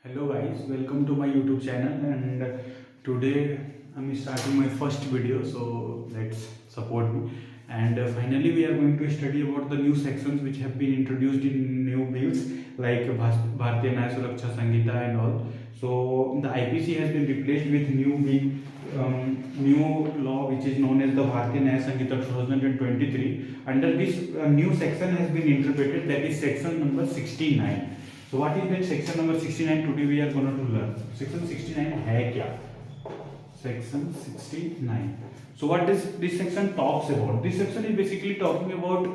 Hello guys, welcome to my YouTube channel and today I'm starting my first video, so let's support me. And finally we are going to study about the new sections which have been introduced in new bills like Bharatiya Nyaya Suraksha Sanhita and all. So the IPC has been replaced with new law which is known as the Bharatiya Nyaya Sanhita 2023. Under this new section has been interpreted, that is section number 69. So what is that section number 69? Today we are going to learn. Section 69 है क्या? Section 69. So what does this section talks about? This section is basically talking about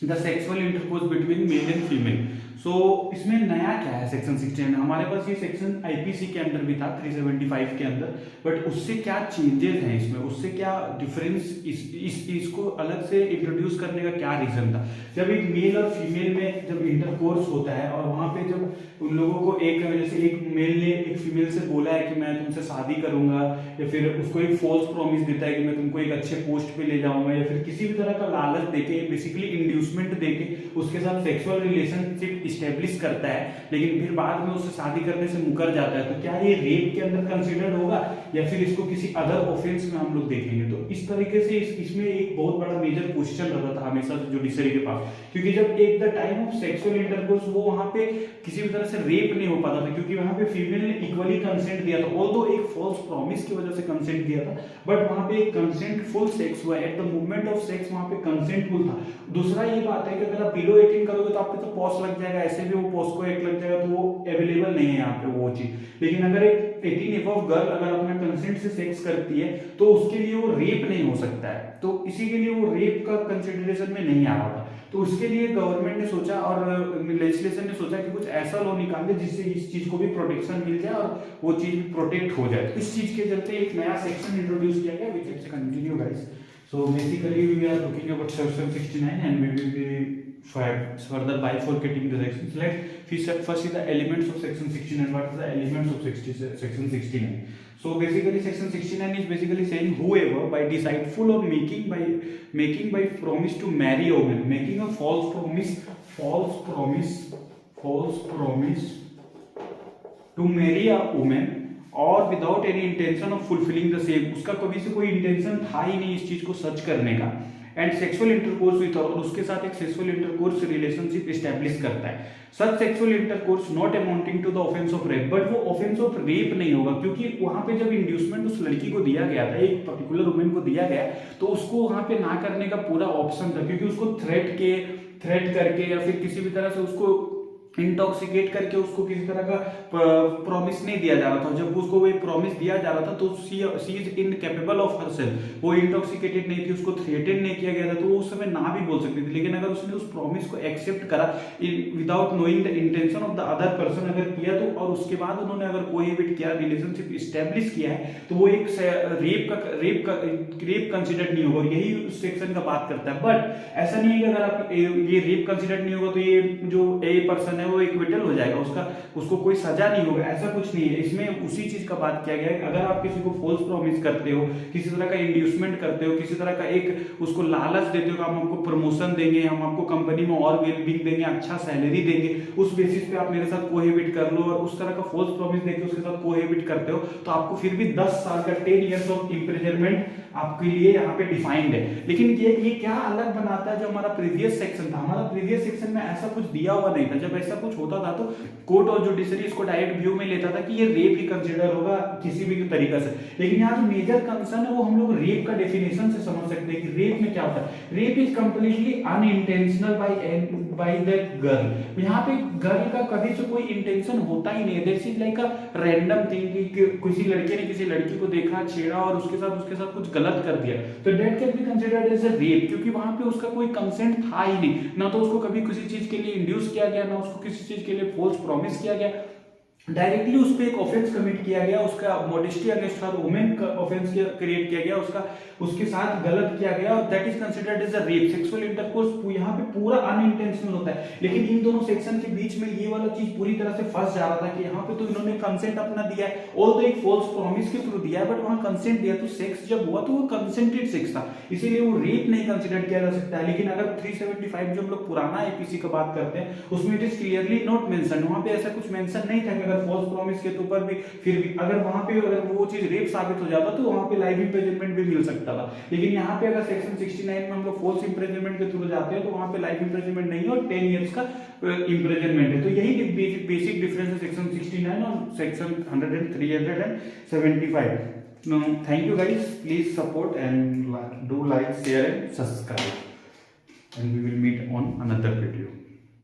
the sexual intercourse between male and female. So इसमें नया क्या है section 69? हमारे पास ये section IPC के अंदर भी था 375 के अंदर, बट उससे क्या चेंजेस हैं इसमें, उससे क्या डिफरेंस, इसको अलग से इंट्रोड्यूस करने का क्या रीजन था? जब एक मेल और फीमेल में जब इंटरकोर्स होता है और वहां पे जब उन लोगों को एक जैसे एक मेल ने एक फीमेल से बोला है कि मैं तुमसे शादी करूंगा, या फिर उसको एक फॉल्स प्रॉमिस देता है कि मैं तुमको एक अच्छे पोस्ट पे ले जाऊंगा, या फिर किसी भी तरह का लालच देके बेसिकली इंड्यूसमेंट देके उसके साथ सेक्सुअल रिलेशनशिप इस्टेब्लिश करता है, लेकिन फिर बाद में उससे शादी करने से मुकर जाता है, तो क्या ये रेप के अंदर कंसीडर्ड होगा या फिर इसको किसी अदर ऑफेंस में हम लोग देखेंगे? तो इस तरीके से इसमें एक बहुत बड़ा मेजर क्वेश्चन रहता था हमेशा जुडिशरी के पास, क्योंकि जब at the time of sexual intercourse वो वहां पे किसी भी तरह से रेप नहीं हो पाता था, क्योंकि वहां पे फीमेल ने इक्वली कंसेंट दिया था, ऑल्दो एक फॉल्स प्रॉमिस की वजह से कंसेंट दिया था, बट वहां पे एक कंसेंटफुल सेक्स हुआ, at the moment of sex वहां पे कंसेंटफुल था। दूसरा ये बात है कि अगर आप बिलो 18 करोगे तो आप पे तो पॉस लग जाएगा, ऐसे भी वो पॉस को एक लग जाएगा, तो वो अवेलेबल नहीं है यहाँ पे वो चीज। लेकिन अगर एक 18 एबव गर्ल अगर अपना कंसेंट से सेक्स करती है तो उसके लिए वो रेप नहीं हो सकता है, तो इसी के लिए वो रेप का कंसिडरेशन में नहीं आ रहा था। तो उसके लिए गवर्नमेंट ने सोचा और लेजिस्लेशन ने सोचा कि कुछ ऐसा लॉ निकाल दे जिससे इस चीज को भी प्रोटेक्शन मिल जाए और वो चीज प्रोटेक्ट हो जाए। तो इस चीज के चलते एक नया सेक्शन इंट्रोड्यूस किया गया, which is continue guys. So basically we are looking about section 69 and we will be further bifurcating the sections. Let's first see the elements of section 69. What are the elements of section 69? So basically section 69 is basically saying whoever by deceitful or making by promise to marry a woman, making a false promise to marry a woman और without any intention of fulfilling the same, उसका कभी से कोई intention था ही नहीं इस चीज को सच करने का, एंड सेक्सुअल इंटरकोर्स विद, और उसके साथ एक सेक्सुअल इंटरकोर्स रिलेशनशिप एस्टैब्लिश करता है। Such sexual intercourse not amounting to the offence of rape, but वो ऑफेंस ऑफ रेप नहीं होगा, क्योंकि वहां पे जब इंड्यूसमेंट उस लड़की को दिया गया था, एक पर्टिकुलर वुमेन को दिया गया, तो उसको वहां पे ना करने का पूरा ऑप्शन था, क्योंकि उसको थ्रेट करके या फिर किसी भी तरह से उसको इंटॉक्सिकेट करके उसको किसी तरह का प्रॉमिस नहीं दिया जा रहा था। जब उसको वो प्रॉमिस दिया जा रहा था तो she is incapable of herself, वो इंटॉक्सिकेटेड नहीं थी, उसको थ्रेटेन नहीं किया गया था, तो वो उस समय ना भी बोल सकती थी। लेकिन अगर उसने उस प्रॉमिस को एक्सेप्ट करा without knowing the intention of the other person अगर किया, तो और उसके बाद उन्होंने अगर कोहेबिट किया, रिलेशनशिप इस्टेब्लिश किया है, तो वो एक रेप कंसिडर्ड नहीं होगा। यही उस सेक्शन का बात करता है। बट ऐसा नहीं है कि अगर आप ये रेप कंसिडर्ड नहीं होगा तो ये जो ए पर्सन है वो एक्विटल हो जाएगा, उसको कोई सजा नहीं होगा, ऐसा कुछ नहीं है। इसमें उसी चीज का बात किया गया है कि अगर आप किसी को फॉल्स प्रॉमिस करते हो, किसी तरह का इंड्यूसमेंट करते हो, किसी तरह का एक उसको लालच देते हो कि हम आपको प्रमोशन देंगे, हम आपको कंपनी में और वेलबींग देंगे, अच्छा सैलरी देंगे, उस बेसिस पे आप मेरे साथ कोहेबिट कर लो, और उस तरह का फॉल्स प्रॉमिस देके उसके साथ कोहेबिट करते हो, तो आपको फिर भी 10 साल का 10 इयर्स ऑफ इम्प्रिजनमेंट आपके लिए यहाँ पे डिफाइंड है। लेकिन ये क्या अलग बनाता है जो हमारा प्रीवियस सेक्शन था? हमारा प्रीवियस सेक्शन में ऐसा कुछ दिया हुआ नहीं था। जब ऐसा कुछ होता था तो कोर्ट और जुडिशरी इसको डायरेक्ट व्यू में लेता था कि ये रेप ही कंसीडर होगा किसी भी तरीका से। लेकिन यहाँ जो मेजर कंसर्न है वो हम लोग रेप का डेफिनेशन से समझ सकते हैं कि रेप में क्या होता है। Rape is completely unintentional by the girl. यहाँ पे गर्ल का कभी से कोई इंटेंशन होता ही नहीं है। This is like a random thing कि किसी लड़के ने किसी लड़की को देखा, छेड़ा और उसके साथ कुछ गलत कर दिया, तो that can be considered as a rape, क्योंकि वहां पे उसका कोई कंसेंट था ही नहीं, ना तो उसको कभी किसी चीज के लिए इंड्यूस किया गया, ना उसको किसी चीज के लिए फॉल्स प्रॉमिस किया गया। डायरेक्टली उस पर एक ऑफेंस कमिट किया गया, उसका मॉडेस्टी अगेंस्ट हर वुमेन का ऑफेंस क्रिएट किया गया, उसके साथ गलत किया गया, और that is considered as a rape. Sexual intercourse यहाँ पे पूरा अनइंटेंशनल होता है। लेकिन इन दोनों सेक्शन के बीच में ये वाला चीज पूरी तरह से फंस जा रहा था कि यहाँ पे तो इन्होंने कंसेंट अपना दिया है, और तो एक फॉल्स प्रॉमिस के थ्रू दिया है, बट वहां कंसेंट दिया, तो सेक्स जब हुआ तो वो कंसेंटेड सेक्स था, इसीलिए वो रेप नहीं कंसीडर किया जा सकता है। लेकिन अगर 375 जो हम लोग पुराना आईपीसी का बात करते हैं उसमें it is clearly not mention, वहां पे ऐसा कुछ मेंशन नहीं था कि अगर फॉल्स प्रॉमिस के ऊपर भी फिर भी अगर वहां पे अगर वो चीज रेप साबित हो जाता तो वहां पे लाइफ इंप्रिजनमेंट भी मिल सकता था। लेकिन यहाँ पे अगर सेक्शन 69 में हम लोग फॉल्स इंप्रिजनमेंट के थ्रू जाते हैं तो वहां पे लाइफ इंप्रिजनमेंट नहीं है और 10 इयर्स का इंप्रिजनमेंट है। तो यही बेसिक डिफरेंस है सेक्शन 69 और section 375। No, thank you guys. Please support and do like, share and subscribe. And we will meet on another video.